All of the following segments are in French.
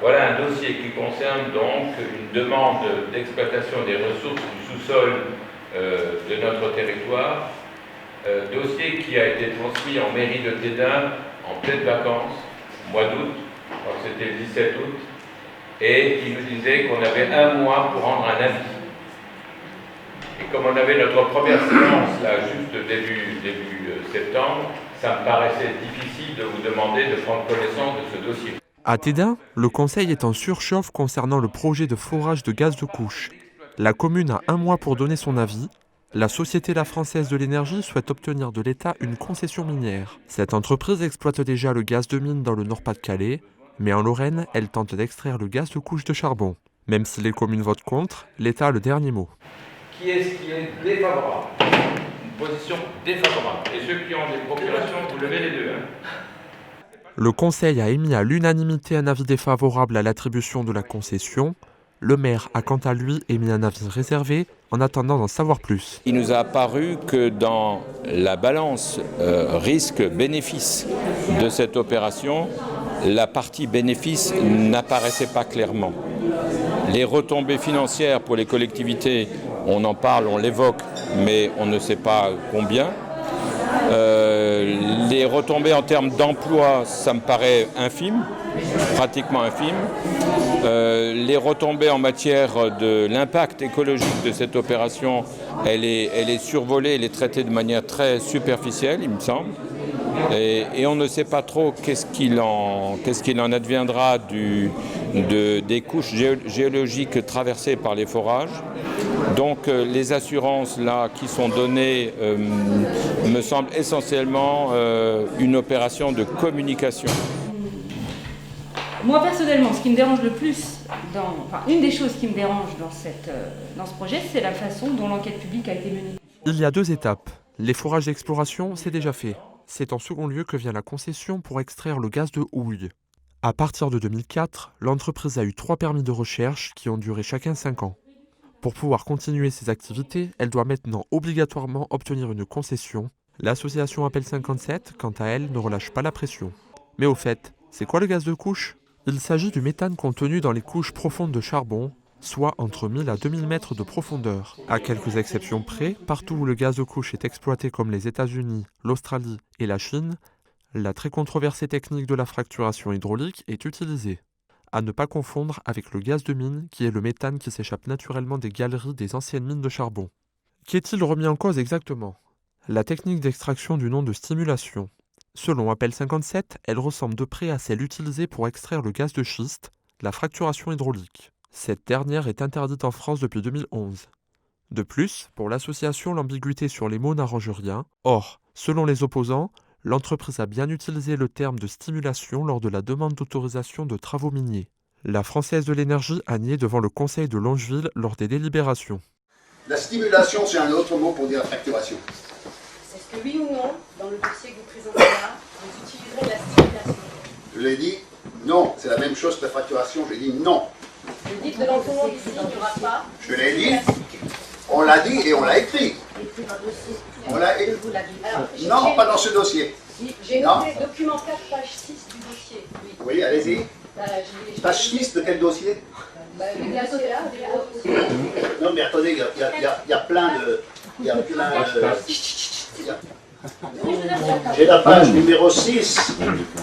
Voilà un dossier qui concerne donc une demande d'exploitation des ressources du sous-sol de notre territoire. Dossier qui a été transmis en mairie de Tédin en pleine vacances, au mois d'août, je crois que c'était le 17 août, et qui nous disait qu'on avait 1 mois pour rendre un avis. Et comme on avait notre première séance là, juste début septembre, ça me paraissait difficile de vous demander de prendre connaissance de ce dossier. À Tédin, le conseil est en surchauffe concernant le projet de forage de gaz de couche. La commune a 1 mois pour donner son avis. La Société La Française de l'Énergie souhaite obtenir de l'État une concession minière. Cette entreprise exploite déjà le gaz de mine dans le Nord-Pas-de-Calais, mais en Lorraine, elle tente d'extraire le gaz de couche de charbon. Même si les communes votent contre, l'État a le dernier mot. Qui est défavorable? Une position défavorable. Et ceux qui ont des procurations, vous levez les deux. Le Conseil a émis à l'unanimité un avis défavorable à l'attribution de la concession. Le maire a quant à lui émis un avis réservé en attendant d'en savoir plus. Il nous a apparu que dans la balance risque-bénéfice de cette opération, la partie bénéfice n'apparaissait pas clairement. Les retombées financières pour les collectivités, on en parle, on l'évoque, mais on ne sait pas combien. Les retombées en termes d'emploi, ça me paraît infime, pratiquement infime. Les retombées en matière de l'impact écologique de cette opération, elle est survolée, elle est traitée de manière très superficielle, il me semble. Et on ne sait pas trop qu'est-ce qu'il en adviendra des couches géologiques traversées par les forages. Donc les assurances là qui sont données me semblent essentiellement une opération de communication. Moi personnellement, ce qui me dérange le plus, une des choses qui me dérange dans ce projet, c'est la façon dont l'enquête publique a été menée. Il y a 2 étapes. Les forages d'exploration, c'est déjà fait. C'est en second lieu que vient la concession pour extraire le gaz de houille. À partir de 2004, l'entreprise a eu 3 permis de recherche qui ont duré chacun 5 ans. Pour pouvoir continuer ses activités, elle doit maintenant obligatoirement obtenir une concession. L'association Appel 57, quant à elle, ne relâche pas la pression. Mais au fait, c'est quoi le gaz de couche? Il s'agit du méthane contenu dans les couches profondes de charbon, soit entre 1000 à 2000 mètres de profondeur. À quelques exceptions près, partout où le gaz de couche est exploité comme les États-Unis, l'Australie et la Chine, la très controversée technique de la fracturation hydraulique est utilisée. À ne pas confondre avec le gaz de mine, qui est le méthane qui s'échappe naturellement des galeries des anciennes mines de charbon. Qu'est-il remis en cause exactement? La technique d'extraction du nom de stimulation. Selon Appel 57, elle ressemble de près à celle utilisée pour extraire le gaz de schiste, la fracturation hydraulique. Cette dernière est interdite en France depuis 2011. De plus, pour l'association, l'ambiguïté sur les mots n'arrange rien. Or, selon les opposants, l'entreprise a bien utilisé le terme de stimulation lors de la demande d'autorisation de travaux miniers. La Française de l'Énergie a nié devant le Conseil de Longeville lors des délibérations. La stimulation, c'est un autre mot pour dire la fracturation. Est-ce que oui ou non, dans le dossier que vous présentez là, vous utiliserez la stimulation? Je l'ai dit, non, c'est la même chose que la fracturation, j'ai dit non. Vous dites que dans ton ici, il n'y aura pas. Je l'ai dit, on l'a dit et on l'a écrit. On l'a écrit. Non, pas dans ce dossier. J'ai noté document 4, page 6 du dossier. Oui, allez-y. Page 6 de quel dossier? Non, mais attendez, il y a plein de... J'ai la page numéro 6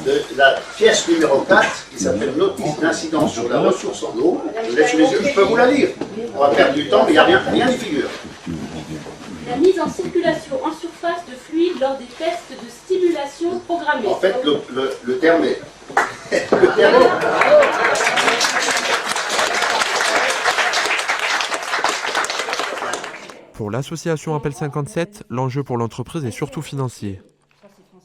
de la pièce numéro 4 qui s'appelle Notice d'incident sur la ressource en eau. Je l'ai sous les yeux, je peux vous la lire. On va perdre du temps, mais il n'y a rien n'y figure. La mise en circulation en surface de fluide lors des tests de stimulation programmés. En fait, le terme est... le terme est... Pour l'association Appel 57, l'enjeu pour l'entreprise est surtout financier.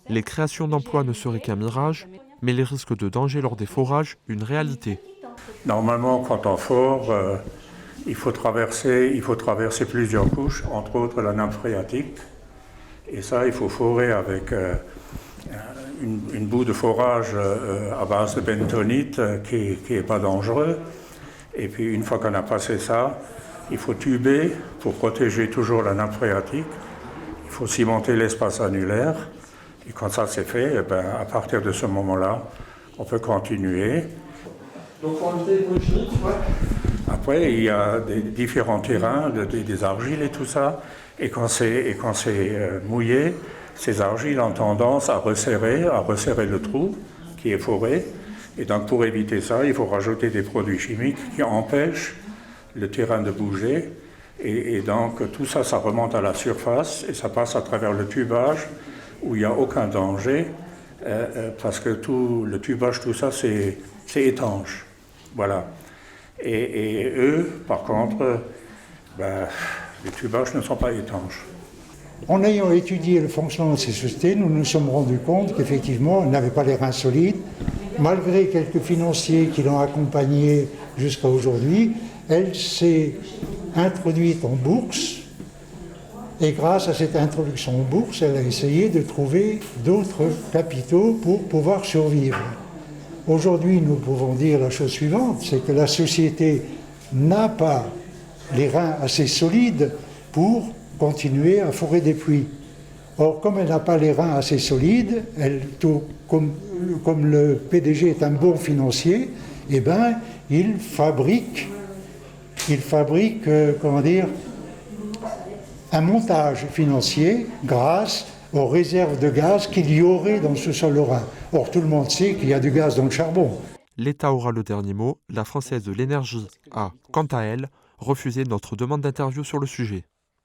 Les créations d'emplois ne seraient qu'un mirage, mais les risques de danger lors des forages, une réalité. Normalement, quand on fore, il faut traverser plusieurs couches, entre autres la nappe phréatique. Et ça, il faut forer avec une boue de forage à base de bentonite qui n'est pas dangereux. Et puis, une fois qu'on a passé ça, il faut tuber pour protéger toujours la nappe phréatique. Il faut cimenter l'espace annulaire. Et quand ça c'est fait, à partir de ce moment-là, on peut continuer. Donc pour ajouter des produits chimiques, Après, il y a différents terrains, des argiles et tout ça. Et quand c'est mouillé, ces argiles ont tendance à resserrer le trou qui est foré. Et donc pour éviter ça, il faut rajouter des produits chimiques qui empêchent le terrain de bouger. Et donc tout ça, ça remonte à la surface et ça passe à travers le tubage où il n'y a aucun danger parce que tout le tubage, tout ça, c'est étanche. Voilà. Et eux, par contre, les tubages ne sont pas étanches. En ayant étudié le fonctionnement de ces sociétés, nous nous sommes rendus compte qu'effectivement, elles n'avaient pas les reins solides. Malgré quelques financiers qui l'ont accompagnée jusqu'à aujourd'hui, elle s'est introduite en bourse. Et grâce à cette introduction en bourse, elle a essayé de trouver d'autres capitaux pour pouvoir survivre. Aujourd'hui, nous pouvons dire la chose suivante, c'est que la société n'a pas les reins assez solides pour continuer à forer des puits. Or, comme elle n'a pas les reins assez solides, comme le PDG est un bon financier, eh ben, il fabrique un montage financier grâce aux réserves de gaz qu'il y aurait dans le sous-sol lorrain. Or, tout le monde sait qu'il y a du gaz dans le charbon. L'État aura le dernier mot. La Française de l'Énergie a, quant à elle, refusé notre demande d'interview sur le sujet.